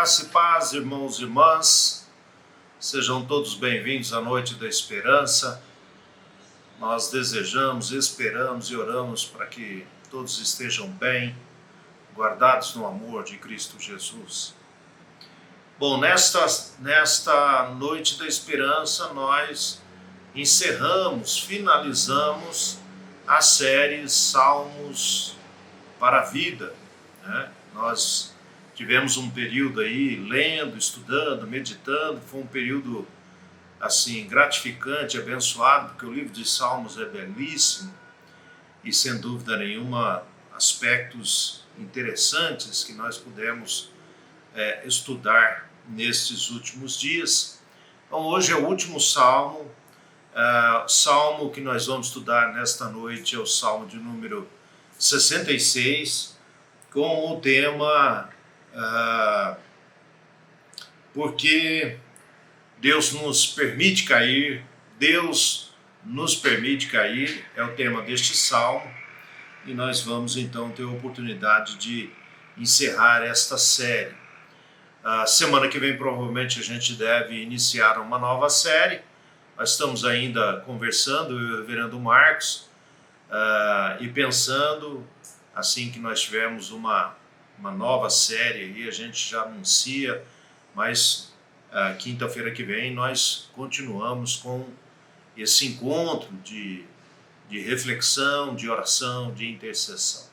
Graça e paz, irmãos e irmãs, sejam todos bem-vindos à Noite da Esperança. Nós desejamos, esperamos e oramos para que todos estejam bem, guardados no amor de Cristo Jesus. Bom, nesta Noite da Esperança, nós finalizamos a série Salmos para a Vida, né? Nós tivemos um período aí lendo, estudando, meditando, foi um período assim gratificante, abençoado, porque o livro de Salmos é belíssimo e sem dúvida nenhuma aspectos interessantes que nós pudemos estudar nestes últimos dias. Então hoje é o último salmo, o salmo que nós vamos estudar nesta noite é o salmo de número 66, com o tema porque Deus nos permite cair, é o tema deste salmo, e nós vamos então ter a oportunidade de encerrar esta série. Semana que vem provavelmente a gente deve iniciar uma nova série. Nós estamos ainda conversando, eu e o reverendo Marcos, e pensando, assim que nós tivermos uma nova série aí, a gente já anuncia, mas quinta-feira que vem nós continuamos com esse encontro de reflexão, de oração, de intercessão.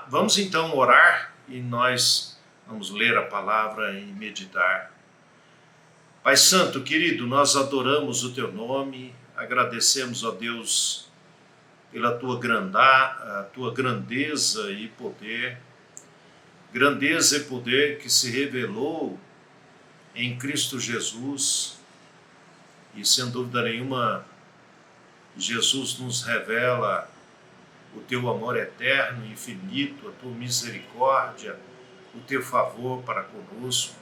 Vamos então orar e nós vamos ler a palavra e meditar. Pai Santo, querido, nós adoramos o Teu nome, agradecemos a Deus pela tua grandeza e poder que se revelou em Cristo Jesus, e sem dúvida nenhuma, Jesus nos revela o teu amor eterno, infinito, a tua misericórdia, o teu favor para conosco.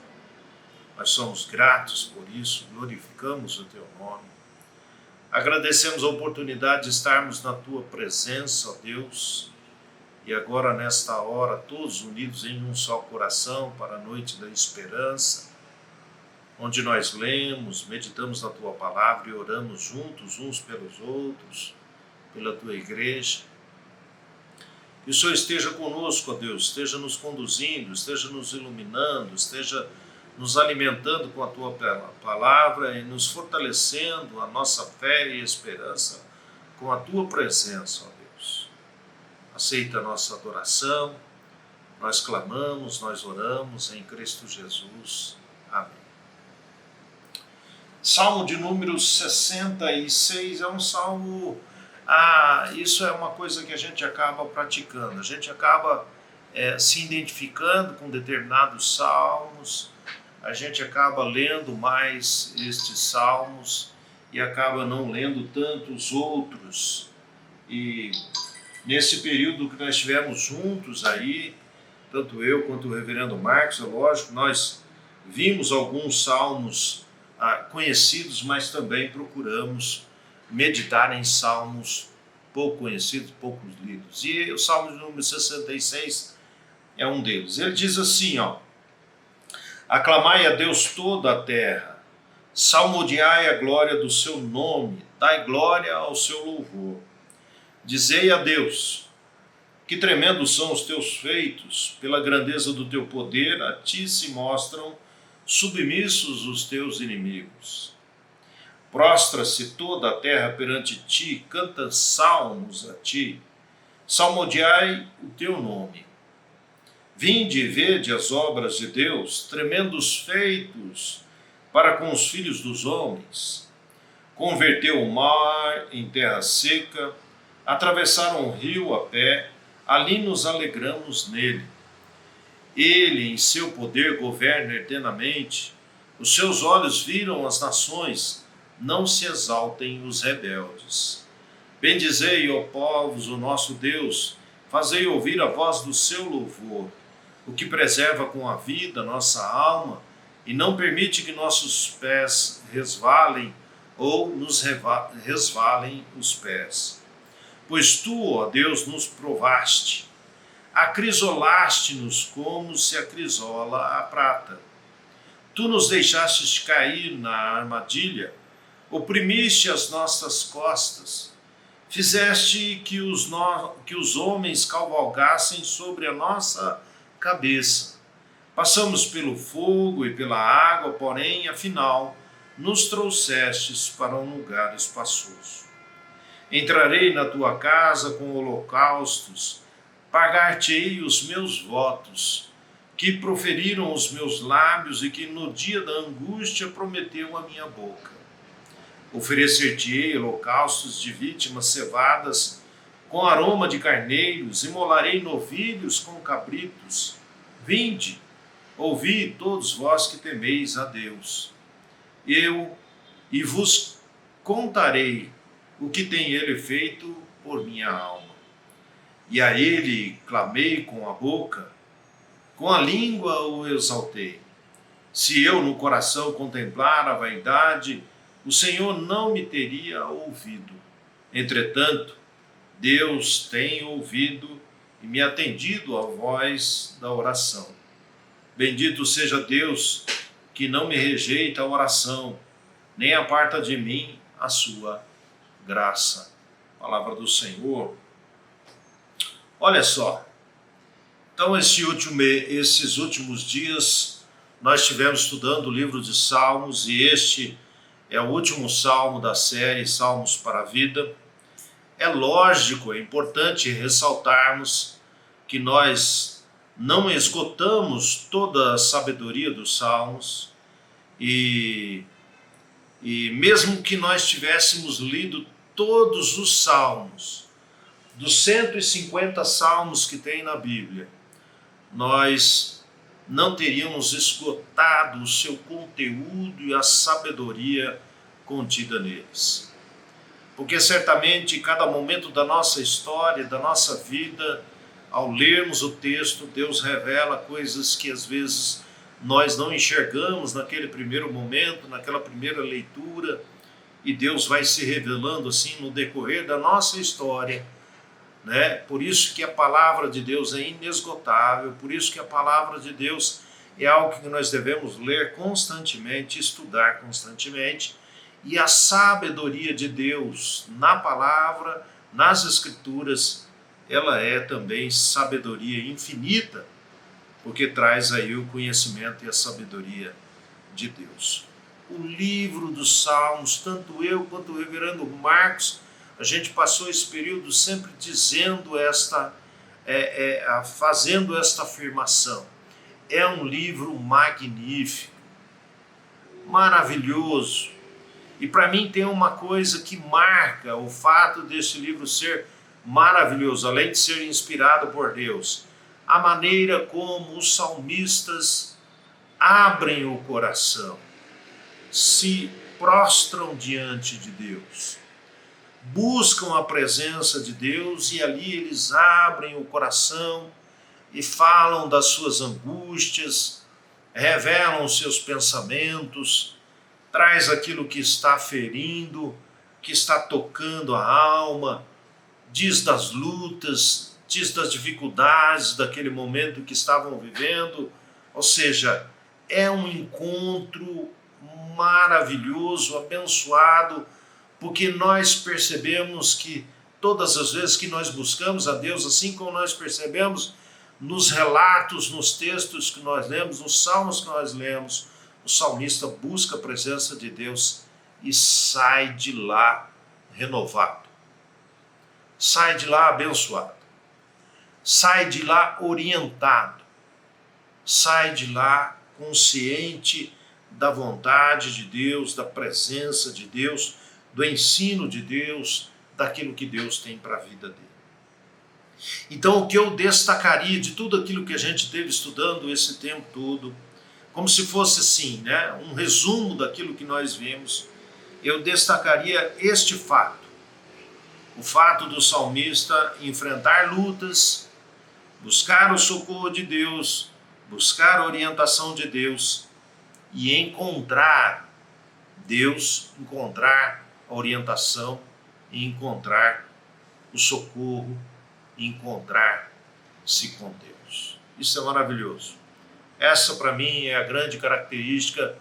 Nós somos gratos por isso, glorificamos o teu nome. Agradecemos a oportunidade de estarmos na tua presença, ó Deus, e agora nesta hora, todos unidos em um só coração para a noite da esperança, onde nós lemos, meditamos na tua palavra e oramos juntos uns pelos outros, pela tua igreja. Que o Senhor esteja conosco, ó Deus, esteja nos conduzindo, esteja nos iluminando, esteja nos alimentando com a tua palavra e nos fortalecendo a nossa fé e esperança com a tua presença, ó Deus. Aceita a nossa adoração, nós clamamos, nós oramos em Cristo Jesus. Amém. Salmo de número 66 é um salmo, isso é uma coisa que a gente acaba praticando, a gente acaba se identificando com determinados salmos, a gente acaba lendo mais estes salmos e acaba não lendo tantos outros. E nesse período que nós estivemos juntos aí, tanto eu quanto o reverendo Marcos, é lógico, nós vimos alguns salmos conhecidos, mas também procuramos meditar em salmos pouco conhecidos, pouco lidos. E o salmo de número 66 é um deles. Ele diz assim, aclamai a Deus toda a terra, salmodiai a glória do seu nome, dai glória ao seu louvor. Dizei a Deus, que tremendos são os teus feitos, pela grandeza do teu poder, a ti se mostram submissos os teus inimigos. Prostra-se toda a terra perante ti, canta salmos a ti, salmodiai o teu nome. Vinde e vede as obras de Deus, tremendos feitos para com os filhos dos homens. Converteu o mar em terra seca, atravessaram o rio a pé, ali nos alegramos nele. Ele, em seu poder, governa eternamente. Os seus olhos viram as nações, não se exaltem os rebeldes. Bendizei, ó povos, o nosso Deus, fazei ouvir a voz do seu louvor, o que preserva com a vida nossa alma e não permite que nossos pés resvalem ou nos resvalem os pés. Pois tu, ó Deus, nos provaste, Acrisolaste-nos como se acrisola a prata. Tu nos deixaste cair na armadilha, oprimiste as nossas costas, fizeste que os homens cavalgassem sobre a nossa cabeça. Passamos pelo fogo e pela água, porém, afinal, nos trouxestes para um lugar espaçoso. Entrarei na tua casa com holocaustos, pagar-te-ei os meus votos, que proferiram os meus lábios e que no dia da angústia prometeu a minha boca. Oferecer-te-ei holocaustos de vítimas cevadas, com aroma de carneiros, imolarei novilhos com cabritos. Vinde, ouvi todos vós que temeis a Deus. Eu vos contarei o que tem ele feito por minha alma. E a ele clamei com a boca, com a língua o exaltei. Se eu no coração contemplar a vaidade, o Senhor não me teria ouvido. Entretanto, Deus tem ouvido e me atendido à voz da oração. Bendito seja Deus, que não me rejeita a oração, nem aparta de mim a sua graça. Palavra do Senhor. Olha só, então esses últimos dias nós estivemos estudando o livro de Salmos e este é o último salmo da série Salmos para a Vida. É lógico, é importante ressaltarmos que nós não esgotamos toda a sabedoria dos salmos e mesmo que nós tivéssemos lido todos os salmos, dos 150 salmos que tem na Bíblia, nós não teríamos esgotado o seu conteúdo e a sabedoria contida neles. Porque certamente em cada momento da nossa história, da nossa vida, ao lermos o texto, Deus revela coisas que às vezes nós não enxergamos naquele primeiro momento, naquela primeira leitura, e Deus vai se revelando assim no decorrer da nossa história, né? Por isso que a palavra de Deus é inesgotável, por isso que a palavra de Deus é algo que nós devemos ler constantemente, estudar constantemente, e a sabedoria de Deus na palavra, nas escrituras, ela é também sabedoria infinita, porque traz aí o conhecimento e a sabedoria de Deus. O livro dos Salmos, tanto eu quanto o reverendo Marcos, a gente passou esse período sempre dizendo fazendo esta afirmação. É um livro magnífico, maravilhoso. E para mim tem uma coisa que marca o fato desse livro ser maravilhoso, além de ser inspirado por Deus, a maneira como os salmistas abrem o coração, se prostram diante de Deus, buscam a presença de Deus e ali eles abrem o coração e falam das suas angústias, revelam os seus pensamentos, traz aquilo que está ferindo, que está tocando a alma, diz das lutas, diz das dificuldades daquele momento que estavam vivendo. Ou seja, é um encontro maravilhoso, abençoado, porque nós percebemos que todas as vezes que nós buscamos a Deus, assim como nós percebemos nos relatos, nos textos que nós lemos, nos salmos que nós lemos, o salmista busca a presença de Deus e sai de lá renovado, sai de lá abençoado, sai de lá orientado, sai de lá consciente da vontade de Deus, da presença de Deus, do ensino de Deus, daquilo que Deus tem para a vida dele. Então, o que eu destacaria de tudo aquilo que a gente esteve estudando esse tempo todo, como se fosse assim, né, um resumo daquilo que nós vimos, eu destacaria este fato. O fato do salmista enfrentar lutas, buscar o socorro de Deus, buscar a orientação de Deus e encontrar Deus, encontrar a orientação e encontrar o socorro, encontrar com Deus. Isso é maravilhoso. Essa, para mim, é a grande característica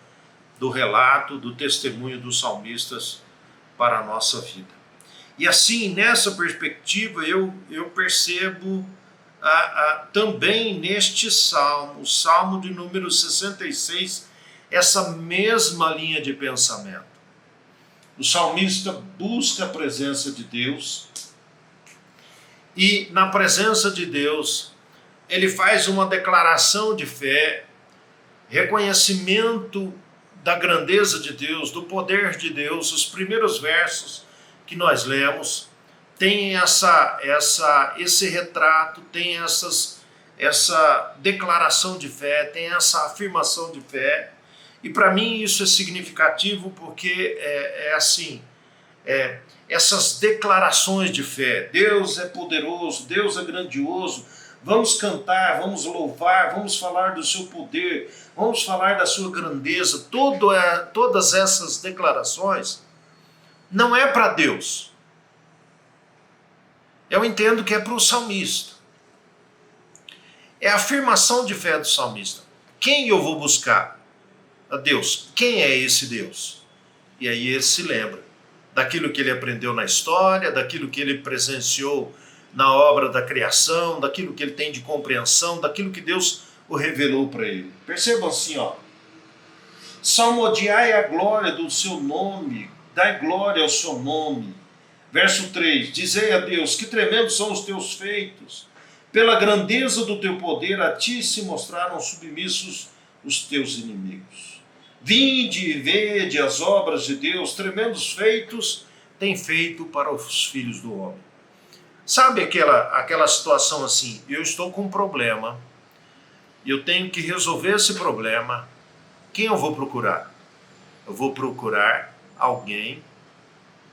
do relato, do testemunho dos salmistas para a nossa vida. E assim, nessa perspectiva, eu percebo também neste salmo, o salmo de número 66, essa mesma linha de pensamento. O salmista busca a presença de Deus e, na presença de Deus, ele faz uma declaração de fé, reconhecimento da grandeza de Deus, do poder de Deus. Os primeiros versos que nós lemos tem esse retrato, tem essa declaração de fé, tem essa afirmação de fé. E para mim isso é significativo porque essas declarações de fé, Deus é poderoso, Deus é grandioso, vamos cantar, vamos louvar, vamos falar do seu poder, vamos falar da sua grandeza. Todas essas declarações não é para Deus. Eu entendo que é para o salmista. É a afirmação de fé do salmista. Quem eu vou buscar? A Deus. Quem é esse Deus? E aí ele se lembra daquilo que ele aprendeu na história, daquilo que ele presenciou na obra da criação, daquilo que ele tem de compreensão, daquilo que Deus o revelou para ele. Percebam assim, salmodiai a glória do seu nome, dai glória ao seu nome. Verso 3, dizei a Deus, que tremendos são os teus feitos, pela grandeza do teu poder, a ti se mostraram submissos os teus inimigos. Vinde e vede as obras de Deus, tremendos feitos tem feito para os filhos do homem. Sabe aquela situação assim, eu estou com um problema, eu tenho que resolver esse problema, quem eu vou procurar? Eu vou procurar alguém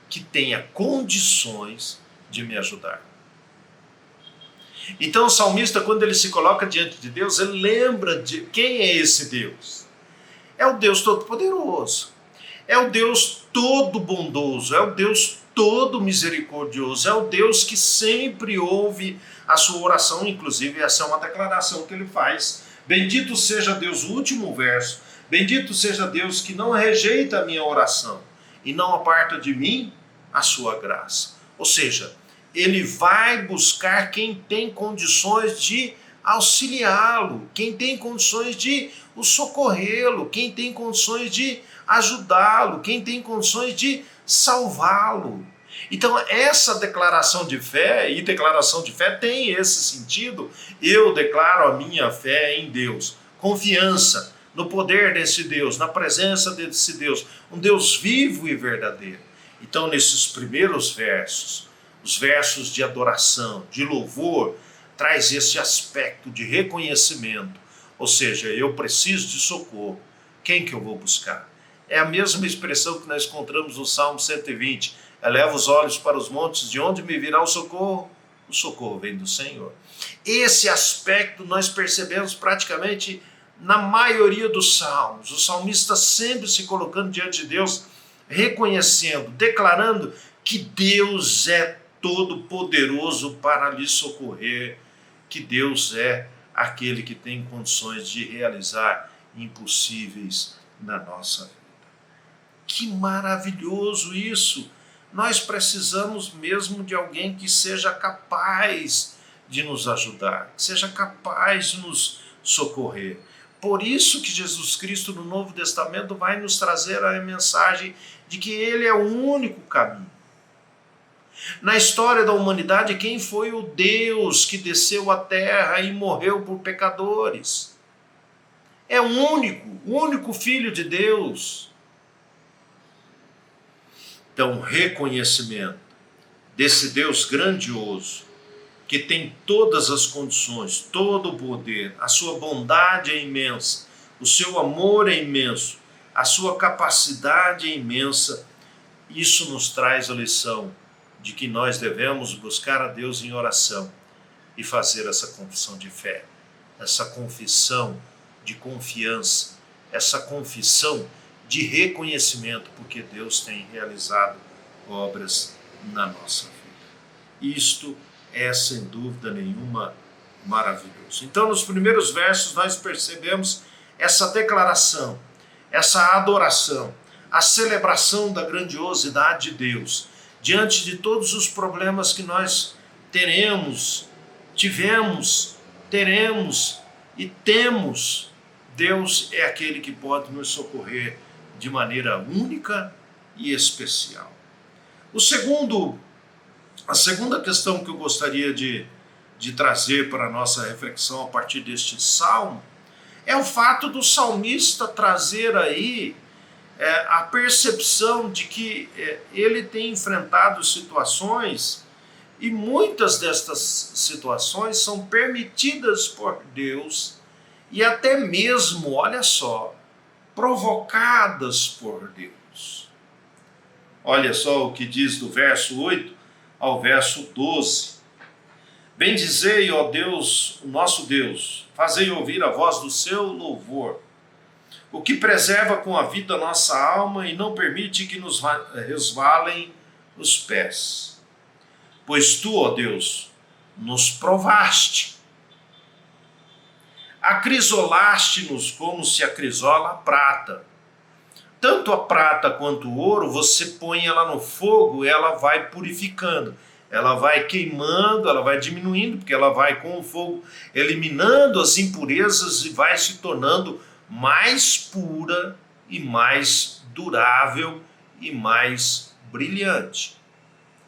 que tenha condições de me ajudar. Então o salmista, quando ele se coloca diante de Deus, ele lembra de quem é esse Deus. É o Deus Todo-Poderoso, é o Deus Todo-Bondoso, é o Deus Todo-Misericordioso, é o Deus que sempre ouve a sua oração. Inclusive essa é uma declaração que ele faz. Bendito seja Deus, o último verso, bendito seja Deus que não rejeita a minha oração e não aparta de mim a sua graça. Ou seja, ele vai buscar quem tem condições de auxiliá-lo, quem tem condições de o socorrê-lo, quem tem condições de ajudá-lo, quem tem condições de salvá-lo. Então essa declaração de fé, e declaração de fé tem esse sentido, eu declaro a minha fé em Deus, confiança no poder desse Deus, na presença desse Deus, um Deus vivo e verdadeiro. Então nesses primeiros versos, os versos de adoração, de louvor, traz esse aspecto de reconhecimento, ou seja, eu preciso de socorro, quem que eu vou buscar? É a mesma expressão que nós encontramos no Salmo 120, eleva os olhos para os montes, de onde me virá o socorro? O socorro vem do Senhor. Esse aspecto nós percebemos praticamente na maioria dos salmos, o salmista sempre se colocando diante de Deus, reconhecendo, declarando que Deus é todo poderoso para lhe socorrer, que Deus é aquele que tem condições de realizar impossíveis na nossa vida. Que maravilhoso isso! Nós precisamos mesmo de alguém que seja capaz de nos ajudar, que seja capaz de nos socorrer. Por isso que Jesus Cristo no Novo Testamento vai nos trazer a mensagem de que Ele é o único caminho. Na história da humanidade, quem foi o Deus que desceu à terra e morreu por pecadores? É o único Filho de Deus. Então, reconhecimento desse Deus grandioso, que tem todas as condições, todo o poder, a sua bondade é imensa, o seu amor é imenso, a sua capacidade é imensa. Isso nos traz a lição de que nós devemos buscar a Deus em oração e fazer essa confissão de fé, essa confissão de confiança, essa confissão de reconhecimento, porque Deus tem realizado obras na nossa vida. Isto é, sem dúvida nenhuma, maravilhoso. Então, nos primeiros versos, nós percebemos essa declaração, essa adoração, a celebração da grandiosidade de Deus, diante de todos os problemas que nós tivemos, teremos e temos. Deus é aquele que pode nos socorrer de maneira única e especial. A segunda questão que eu gostaria de trazer para a nossa reflexão a partir deste salmo é o fato do salmista trazer aí a percepção de que ele tem enfrentado situações, e muitas destas situações são permitidas por Deus e até mesmo, olha só, provocadas por Deus. Olha só o que diz do verso 8 ao verso 12. Bendizei, ó Deus, o nosso Deus, fazei ouvir a voz do seu louvor, o que preserva com a vida a nossa alma e não permite que nos resvalem os pés. Pois tu, ó Deus, nos provaste, acrisolaste-nos como se acrisola a prata. Tanto a prata quanto o ouro, você põe ela no fogo, ela vai purificando, ela vai queimando, ela vai diminuindo, porque ela vai com o fogo eliminando as impurezas e vai se tornando mais pura e mais durável e mais brilhante.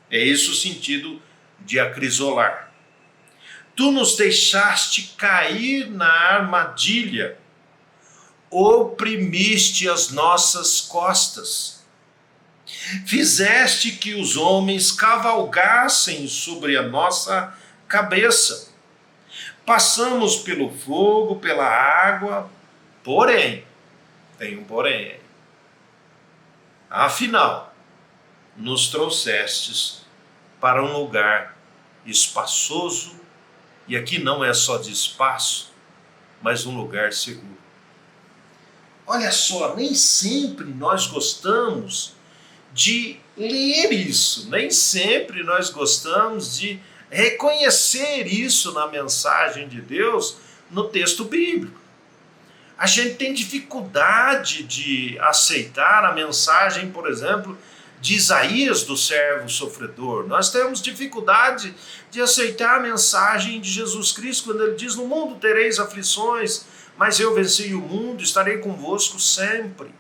É esse o sentido de acrisolar. Tu nos deixaste cair na armadilha, oprimiste as nossas costas, fizeste que os homens cavalgassem sobre a nossa cabeça. Passamos pelo fogo, pela água, porém, tem um porém, afinal, nos trouxestes para um lugar espaçoso, e aqui não é só de espaço, mas um lugar seguro. Olha só, nem sempre nós gostamos de ler isso, nem sempre nós gostamos de reconhecer isso na mensagem de Deus no texto bíblico. A gente tem dificuldade de aceitar a mensagem, por exemplo, de Isaías, do servo sofredor. Nós temos dificuldade de aceitar a mensagem de Jesus Cristo, quando ele diz: no mundo tereis aflições, mas eu venci o mundo, estarei convosco sempre.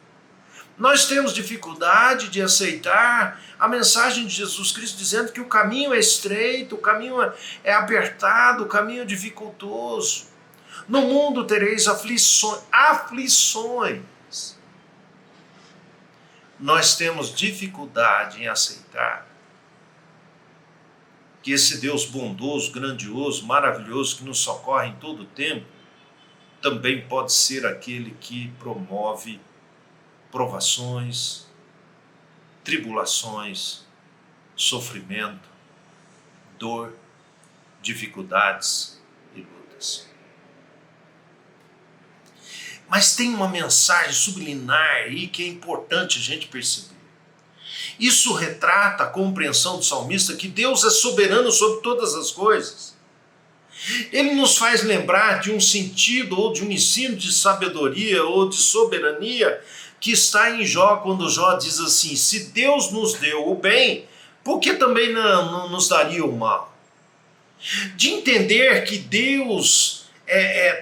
Nós temos dificuldade de aceitar a mensagem de Jesus Cristo dizendo que o caminho é estreito, o caminho é apertado, o caminho é dificultoso. No mundo tereis aflições. Nós temos dificuldade em aceitar que esse Deus bondoso, grandioso, maravilhoso, que nos socorre em todo o tempo, também pode ser aquele que promove provações, tribulações, sofrimento, dor, dificuldades e lutas. Mas tem uma mensagem subliminar aí que é importante a gente perceber. Isso retrata a compreensão do salmista que Deus é soberano sobre todas as coisas. Ele nos faz lembrar de um sentido ou de um ensino de sabedoria ou de soberania que está em Jó, quando Jó diz assim: se Deus nos deu o bem, por que também não nos daria o mal? De entender que Deus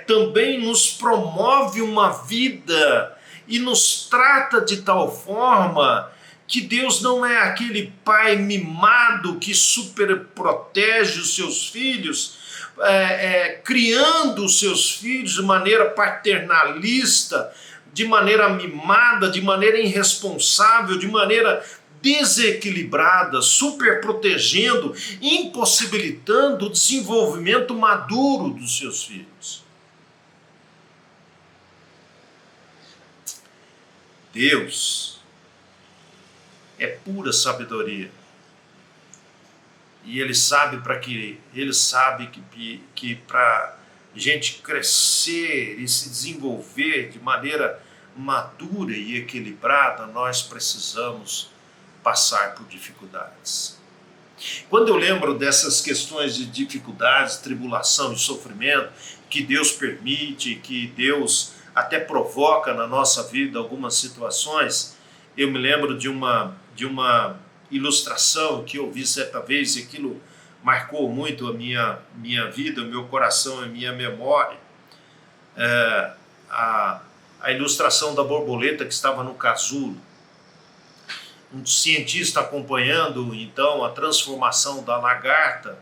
também nos promove uma vida e nos trata de tal forma que Deus não é aquele pai mimado que superprotege os seus filhos, criando os seus filhos de maneira paternalista, de maneira mimada, de maneira irresponsável, de maneira desequilibrada, superprotegendo, impossibilitando o desenvolvimento maduro dos seus filhos. Deus é pura sabedoria. E Ele sabe que para a gente crescer e se desenvolver de maneira madura e equilibrada, nós precisamos passar por dificuldades. Quando eu lembro dessas questões de dificuldades, tribulação e sofrimento, que Deus permite, que Deus até provoca na nossa vida algumas situações, eu me lembro de uma ilustração que eu vi certa vez, e aquilo marcou muito a minha vida, o meu coração, a minha memória. A ilustração da borboleta que estava no casulo. Um cientista acompanhando então a transformação da lagarta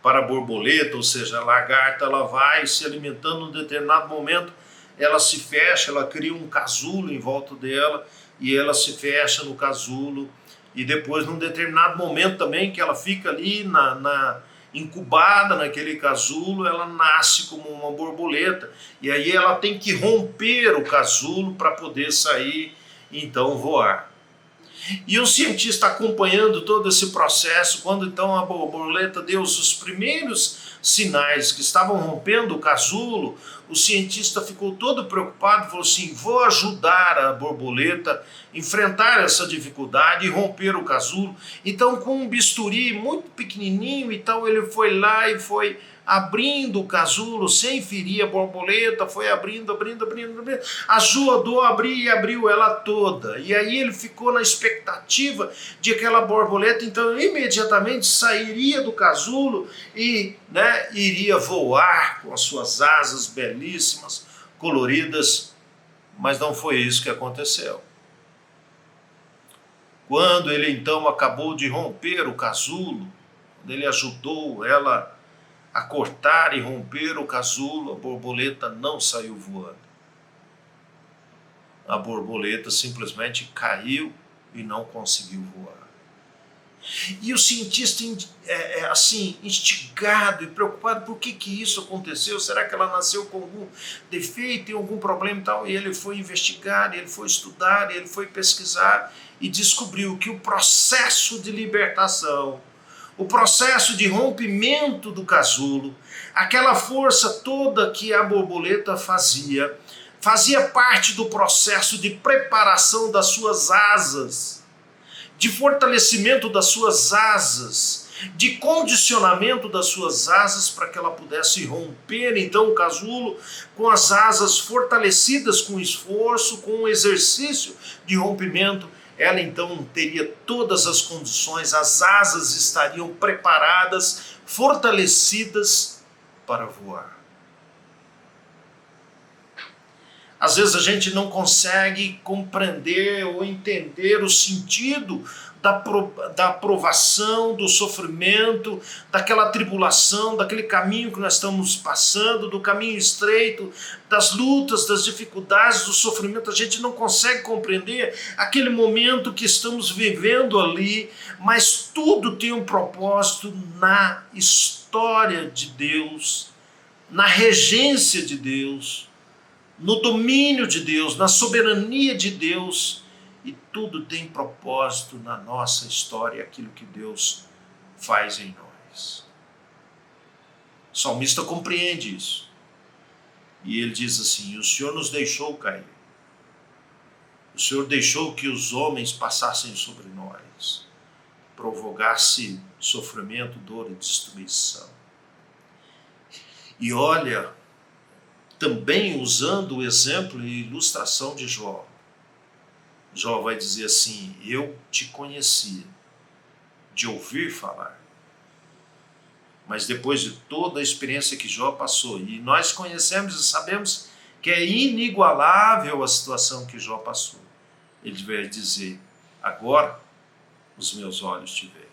para a borboleta, ou seja, a lagarta ela vai se alimentando num determinado momento, ela se fecha, ela cria um casulo em volta dela e ela se fecha no casulo, e depois num determinado momento também que ela fica ali incubada naquele casulo, ela nasce como uma borboleta, e aí ela tem que romper o casulo para poder sair e então voar. E o cientista acompanhando todo esse processo, quando então a borboleta deu os primeiros sinais que estavam rompendo o casulo, o cientista ficou todo preocupado e falou assim: vou ajudar a borboleta a enfrentar essa dificuldade e romper o casulo. Então, com um bisturi muito pequenininho, então ele foi lá e foi abrindo o casulo sem ferir a borboleta, foi abrindo, ajudou a abrir e abriu ela toda. E aí ele ficou na expectativa de aquela borboleta, então imediatamente sairia do casulo e iria voar com as suas asas belíssimas, coloridas, mas não foi isso que aconteceu. Quando ele então acabou de romper o casulo, quando ele ajudou ela a cortar e romper o casulo, a borboleta não saiu voando. A borboleta simplesmente caiu e não conseguiu voar. E o cientista, instigado e preocupado, por que isso aconteceu? Será que ela nasceu com algum defeito, tem algum problema e tal? E ele foi investigar, ele foi estudar, ele foi pesquisar e descobriu que o processo de libertação, o processo de rompimento do casulo, aquela força toda que a borboleta fazia parte do processo de preparação das suas asas, de fortalecimento das suas asas, de condicionamento das suas asas para que ela pudesse romper então o casulo com as asas fortalecidas com esforço, com o exercício de rompimento. Ela então teria todas as condições, as asas estariam preparadas, fortalecidas para voar. Às vezes a gente não consegue compreender ou entender o sentido da provação, do sofrimento, daquela tribulação, daquele caminho que nós estamos passando, do caminho estreito, das lutas, das dificuldades, do sofrimento. A gente não consegue compreender aquele momento que estamos vivendo ali, mas tudo tem um propósito na história de Deus, na regência de Deus, no domínio de Deus, na soberania de Deus, e tudo tem propósito na nossa história, aquilo que Deus faz em nós. O salmista compreende isso. E ele diz assim: o Senhor nos deixou cair. O Senhor deixou que os homens passassem sobre nós, provocasse sofrimento, dor e destruição. E olha, também usando o exemplo e ilustração de Jó. Jó vai dizer assim: eu te conhecia de ouvir falar, mas depois de toda a experiência que Jó passou, e nós conhecemos e sabemos que é inigualável a situação que Jó passou, ele vai dizer: agora os meus olhos te veem.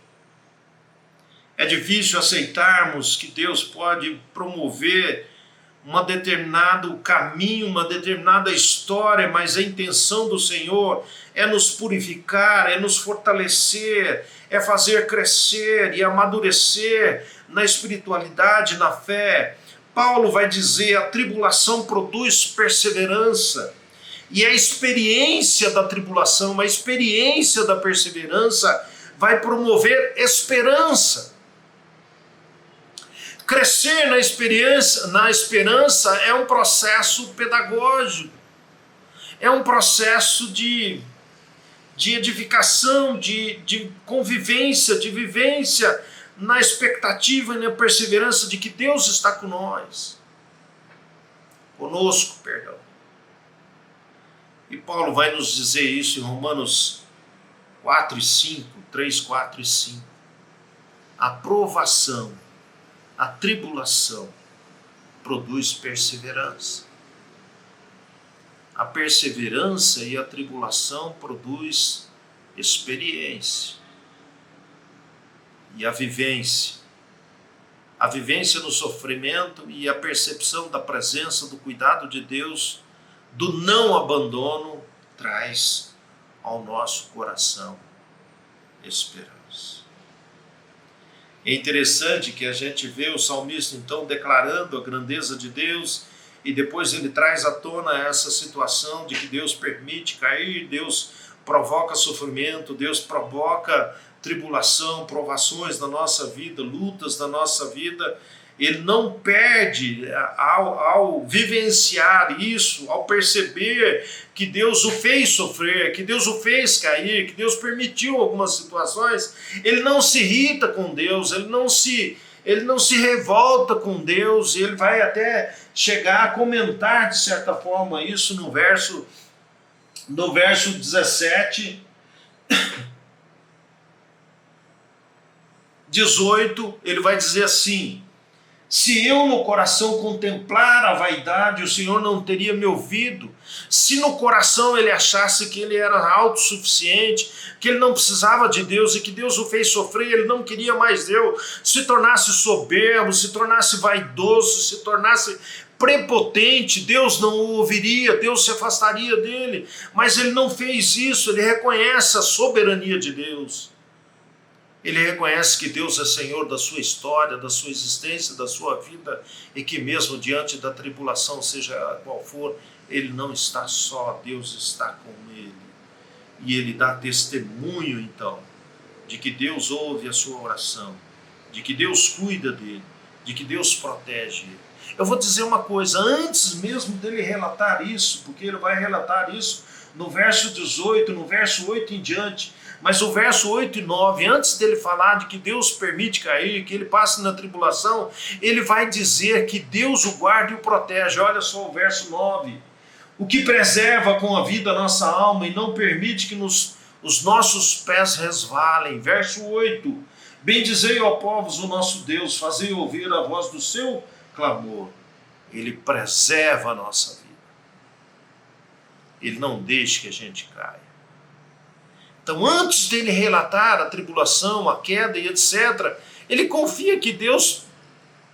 É difícil aceitarmos que Deus pode promover um determinado caminho, uma determinada história, mas a intenção do Senhor é nos purificar, é nos fortalecer, é fazer crescer e amadurecer na espiritualidade, na fé. Paulo vai dizer: a tribulação produz perseverança, e a experiência da tribulação, a experiência da perseverança vai promover esperança. Crescer na esperança é um processo pedagógico, é um processo de de edificação, de convivência, de vivência, na expectativa e na perseverança de que Deus está com nós. Conosco, perdão. E Paulo vai nos dizer isso em Romanos 4 e 5, 3, 4 e 5. A provação, a tribulação produz perseverança. A perseverança e a tribulação produz experiência. E a vivência no sofrimento e a percepção da presença, do cuidado de Deus, do não abandono, traz ao nosso coração esperança. É interessante que a gente vê o salmista então declarando a grandeza de Deus, e depois ele traz à tona essa situação de que Deus permite cair, Deus provoca sofrimento, Deus provoca tribulação, provações na nossa vida, lutas na nossa vida. Ele não perde ao vivenciar isso, ao perceber que Deus o fez sofrer, que Deus o fez cair, que Deus permitiu algumas situações. Ele não se irrita com Deus, ele não se revolta com Deus, e ele vai até chegar a comentar de certa forma isso no verso 17, 18, ele vai dizer assim: se eu no coração contemplar a vaidade, o Senhor não teria me ouvido. Se no coração ele achasse que ele era autossuficiente, que ele não precisava de Deus e que Deus o fez sofrer, ele não queria mais Deus, se tornasse soberbo, se tornasse vaidoso, se tornasse prepotente, Deus não o ouviria, Deus se afastaria dele. Mas ele não fez isso, ele reconhece a soberania de Deus. Ele reconhece que Deus é Senhor da sua história, da sua existência, da sua vida, e que mesmo diante da tribulação, seja qual for, ele não está só, Deus está com ele. E ele dá testemunho então de que Deus ouve a sua oração, de que Deus cuida dele, de que Deus protege ele. Eu vou dizer uma coisa, antes mesmo dele relatar isso, porque ele vai relatar isso no verso 18, no verso 8 em diante, mas o verso 8 e 9, antes dele falar de que Deus permite cair, que ele passe na tribulação, ele vai dizer que Deus o guarda e o protege. Olha só o verso 9. O que preserva com a vida a nossa alma e não permite que os nossos pés resvalem. Verso 8. Bendizei, ó povos, o nosso Deus, fazei ouvir a voz do seu clamor. Ele preserva a nossa vida. Ele não deixa que a gente caia. Então, antes dele relatar a tribulação, a queda e etc., ele confia que Deus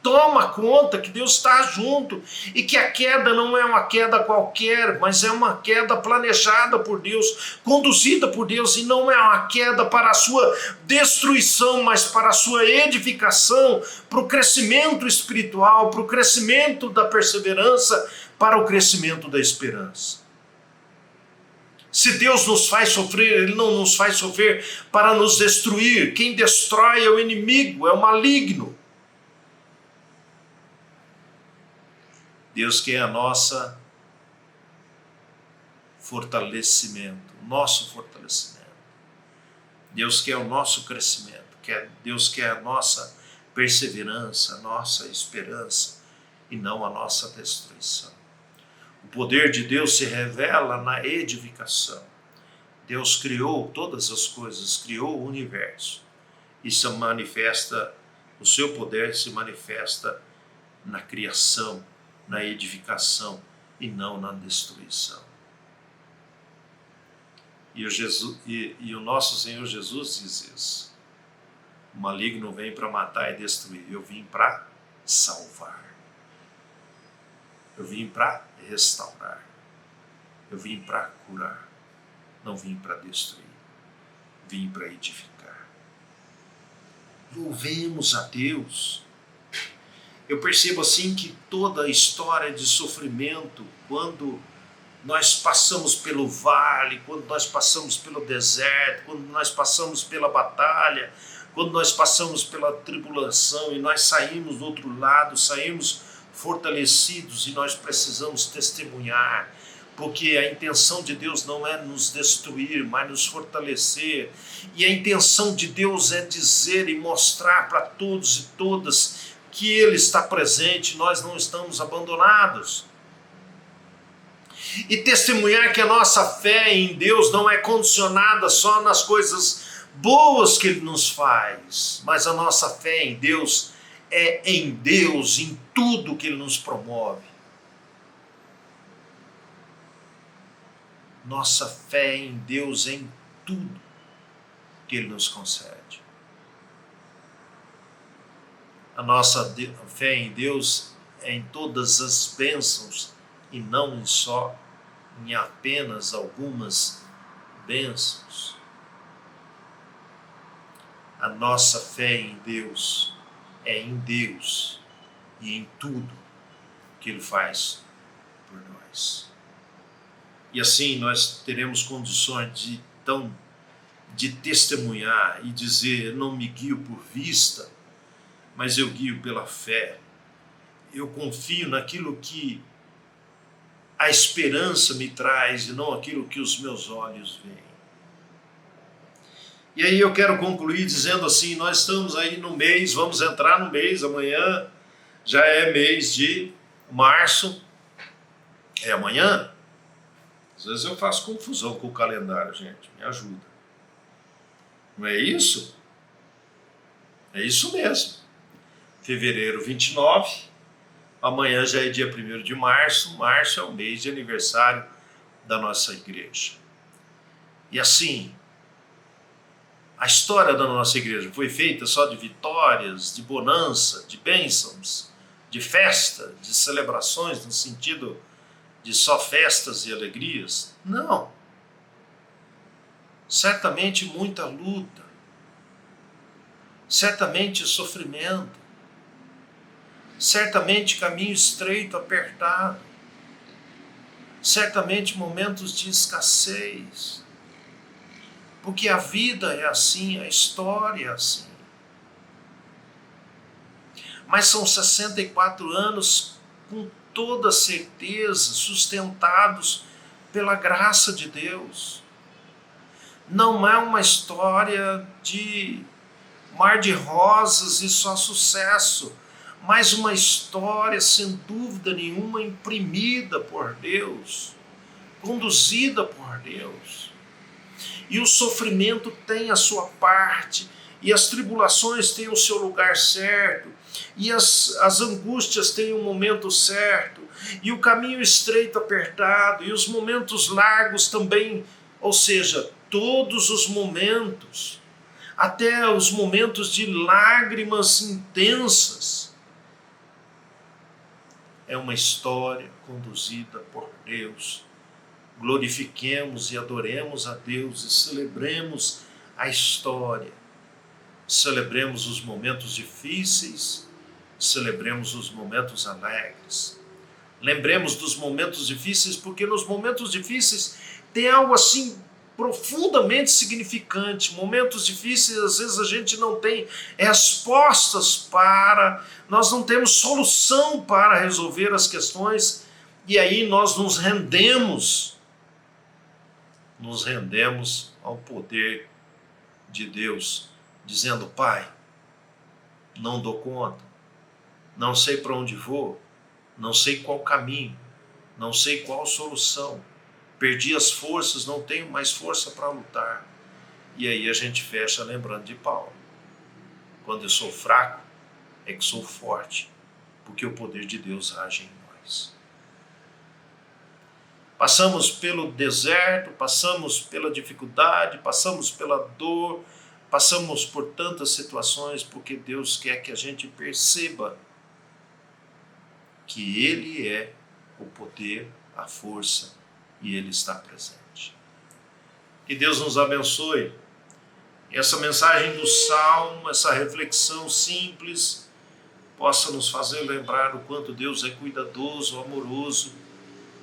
toma conta, que Deus está junto, e que a queda não é uma queda qualquer, mas é uma queda planejada por Deus, conduzida por Deus, e não é uma queda para a sua destruição, mas para a sua edificação, para o crescimento espiritual, para o crescimento da perseverança, para o crescimento da esperança. Se Deus nos faz sofrer, Ele não nos faz sofrer para nos destruir. Quem destrói é o inimigo, é o maligno. Deus quer a nossa fortalecimento, o nosso fortalecimento. Deus quer o nosso crescimento, Deus quer a nossa perseverança, a nossa esperança e não a nossa destruição. O poder de Deus se revela na edificação. Deus criou todas as coisas, criou o universo. E se manifesta, o seu poder se manifesta na criação, na edificação e não na destruição. E o nosso Senhor Jesus diz isso. O maligno vem para matar e destruir. Eu vim para salvar. Eu vim para restaurar. Eu vim para curar. Não vim para destruir. Vim para edificar. Louvemos a Deus. Eu percebo assim que toda a história de sofrimento, quando nós passamos pelo vale, quando nós passamos pelo deserto, quando nós passamos pela batalha, quando nós passamos pela tribulação e nós saímos do outro lado, saímos fortalecidos, e nós precisamos testemunhar, porque a intenção de Deus não é nos destruir, mas nos fortalecer. E a intenção de Deus é dizer e mostrar para todos e todas que Ele está presente, nós não estamos abandonados. E testemunhar que a nossa fé em Deus não é condicionada só nas coisas boas que Ele nos faz, mas a nossa fé em Deus é em Deus, em tudo que Ele nos promove. Nossa fé em Deus é em tudo que Ele nos concede. A nossa fé em Deus é em todas as bênçãos e não em apenas algumas bênçãos. A nossa fé em Deus é em Deus e em tudo que Ele faz por nós. E assim nós teremos condições de testemunhar e dizer: eu não me guio por vista, mas eu guio pela fé. Eu confio naquilo que a esperança me traz e não aquilo que os meus olhos veem. E aí eu quero concluir dizendo assim: nós estamos aí no mês, vamos entrar no mês, amanhã já é mês de março. É amanhã? Às vezes eu faço confusão com o calendário, gente, me ajuda. Não é isso? É isso mesmo. Fevereiro 29, amanhã já é dia 1º de março, março é o mês de aniversário da nossa igreja. E assim, a história da nossa igreja foi feita só de vitórias, de bonança, de bênçãos, de festa, de celebrações, no sentido de só festas e alegrias? Não. Certamente muita luta, certamente sofrimento, certamente caminho estreito, apertado, certamente momentos de escassez, porque a vida é assim, a história é assim. Mas são 64 anos com toda certeza, sustentados pela graça de Deus. Não é uma história de mar de rosas e só sucesso, mas uma história, sem dúvida nenhuma, imprimida por Deus, conduzida por Deus. E o sofrimento tem a sua parte, e as tribulações têm o seu lugar certo, e as angústias têm um momento certo, e o caminho estreito apertado, e os momentos largos também, ou seja, todos os momentos, até os momentos de lágrimas intensas. É uma história conduzida por Deus. Glorifiquemos e adoremos a Deus e celebremos a história. Celebremos os momentos difíceis, celebremos os momentos alegres. Lembremos dos momentos difíceis, porque nos momentos difíceis tem algo assim profundamente significante. Momentos difíceis, às vezes a gente não tem respostas nós não temos solução para resolver as questões, e aí nós nos rendemos ao poder de Deus, dizendo: Pai, não dou conta, não sei para onde vou, não sei qual caminho, não sei qual solução, perdi as forças, não tenho mais força para lutar. E aí a gente fecha lembrando de Paulo: quando eu sou fraco, é que sou forte, porque o poder de Deus age em nós. Passamos pelo deserto, passamos pela dificuldade, passamos pela dor, passamos por tantas situações, porque Deus quer que a gente perceba que Ele é o poder, a força, e Ele está presente. Que Deus nos abençoe. E essa mensagem do Salmo, essa reflexão simples, possa nos fazer lembrar o quanto Deus é cuidadoso, amoroso,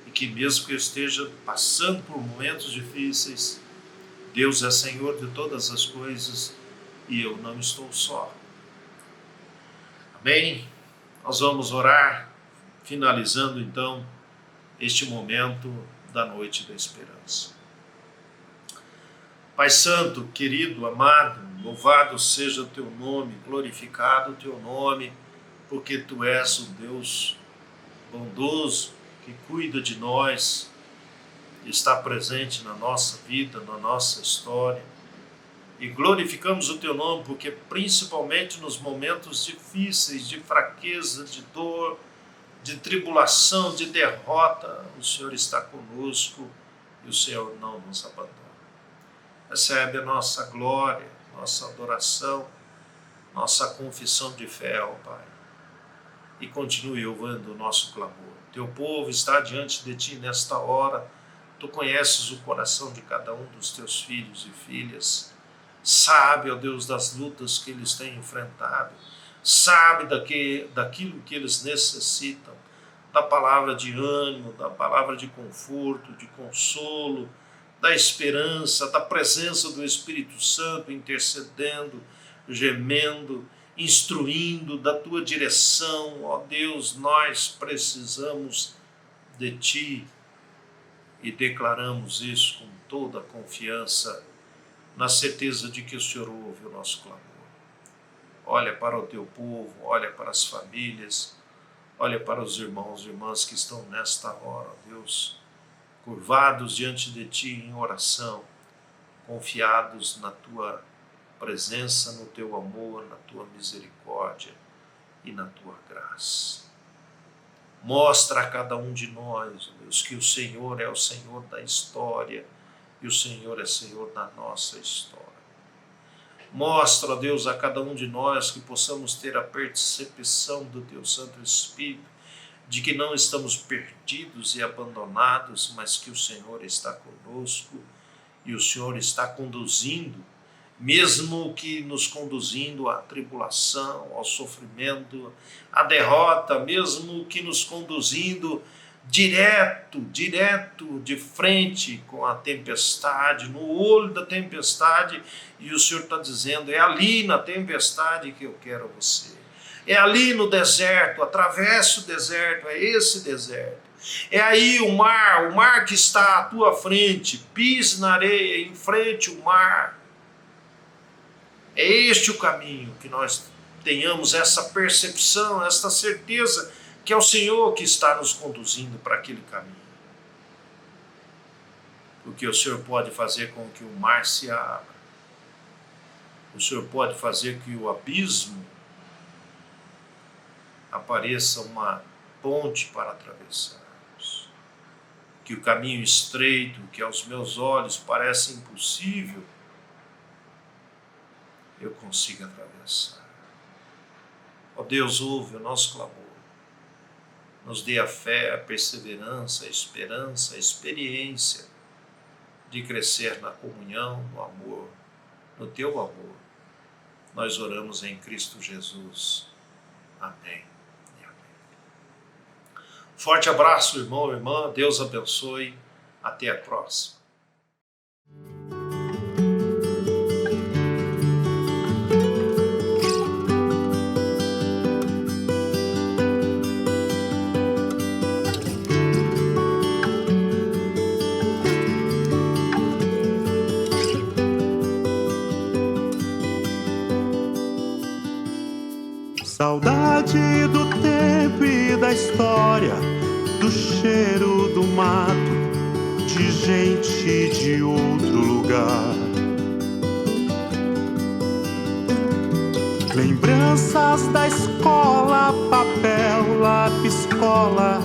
e que mesmo que eu esteja passando por momentos difíceis, Deus é Senhor de todas as coisas e eu não estou só. Amém? Nós vamos orar, finalizando então este momento da noite da esperança. Pai Santo, querido, amado, louvado seja o teu nome, glorificado o teu nome, porque tu és o Deus bondoso que cuida de nós, está presente na nossa vida, na nossa história. E glorificamos o teu nome porque principalmente nos momentos difíceis, de fraqueza, de dor, de tribulação, de derrota, o Senhor está conosco e o Senhor não nos abandona. Recebe a nossa glória, nossa adoração, nossa confissão de fé, ó Pai. E continue ouvindo o nosso clamor. Teu povo está diante de ti nesta hora. Tu conheces o coração de cada um dos teus filhos e filhas. Sabe, ó Deus, das lutas que eles têm enfrentado. Sabe daquilo que eles necessitam. Da palavra de ânimo, da palavra de conforto, de consolo, da esperança, da presença do Espírito Santo intercedendo, gemendo, instruindo, da tua direção. Ó Deus, nós precisamos de ti e declaramos isso com toda a confiança, na certeza de que o Senhor ouve o nosso clamor. Olha para o teu povo, olha para as famílias, olha para os irmãos e irmãs que estão nesta hora, ó Deus, curvados diante de ti em oração, confiados na tua presença, no teu amor, na tua misericórdia e na tua graça. Mostra a cada um de nós, ó Deus, que o Senhor é o Senhor da história e o Senhor é Senhor da nossa história. Mostra, ó Deus, a cada um de nós que possamos ter a percepção do teu Santo Espírito de que não estamos perdidos e abandonados, mas que o Senhor está conosco e o Senhor está conduzindo, mesmo que nos conduzindo à tribulação, ao sofrimento, à derrota, mesmo que nos conduzindo direto, de frente com a tempestade, no olho da tempestade, e o Senhor está dizendo, é ali na tempestade que eu quero você. É ali no deserto, atravesse o deserto, é esse deserto. É aí o mar que está à tua frente, pise na areia, enfrente o mar. É este o caminho, que nós tenhamos essa percepção, essa certeza que é o Senhor que está nos conduzindo para aquele caminho. Porque o Senhor pode fazer com que o mar se abra. O Senhor pode fazer que o abismo apareça uma ponte para atravessarmos. Que o caminho estreito, que aos meus olhos parece impossível, eu consiga atravessar. Ó Deus, ouve o nosso clamor. Nos dê a fé, a perseverança, a esperança, a experiência de crescer na comunhão, no amor, no teu amor. Nós oramos em Cristo Jesus. Amém. Forte abraço, irmão e irmã. Deus abençoe. Até a próxima. Saudade do tempo e da história, do cheiro do mato, de gente de outro lugar. Lembranças da escola, papel, lápis, cola,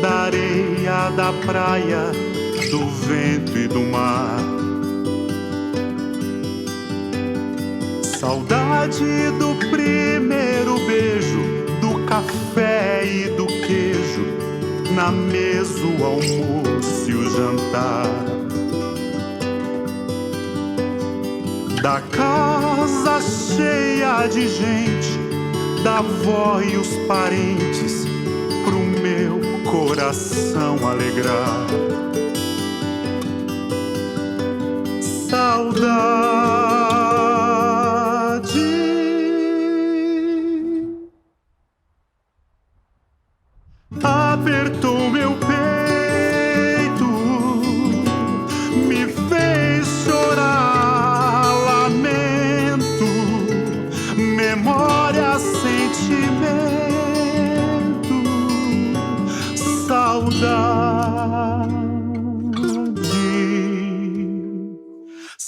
da areia, da praia, do vento e do mar. Saudade do primeiro beijo, do café e do queijo, na mesa o almoço e o jantar. Da casa cheia de gente, da avó e os parentes, pro meu coração alegrar. Saudade apertou meu peito,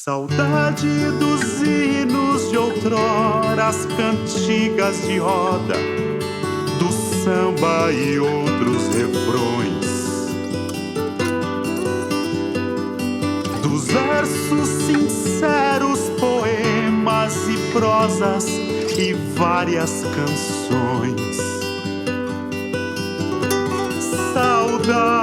Saudade dos hinos de outrora, as cantigas de roda, do samba e outros refrões, dos versos sinceros, poemas e prosas e várias canções. Saudade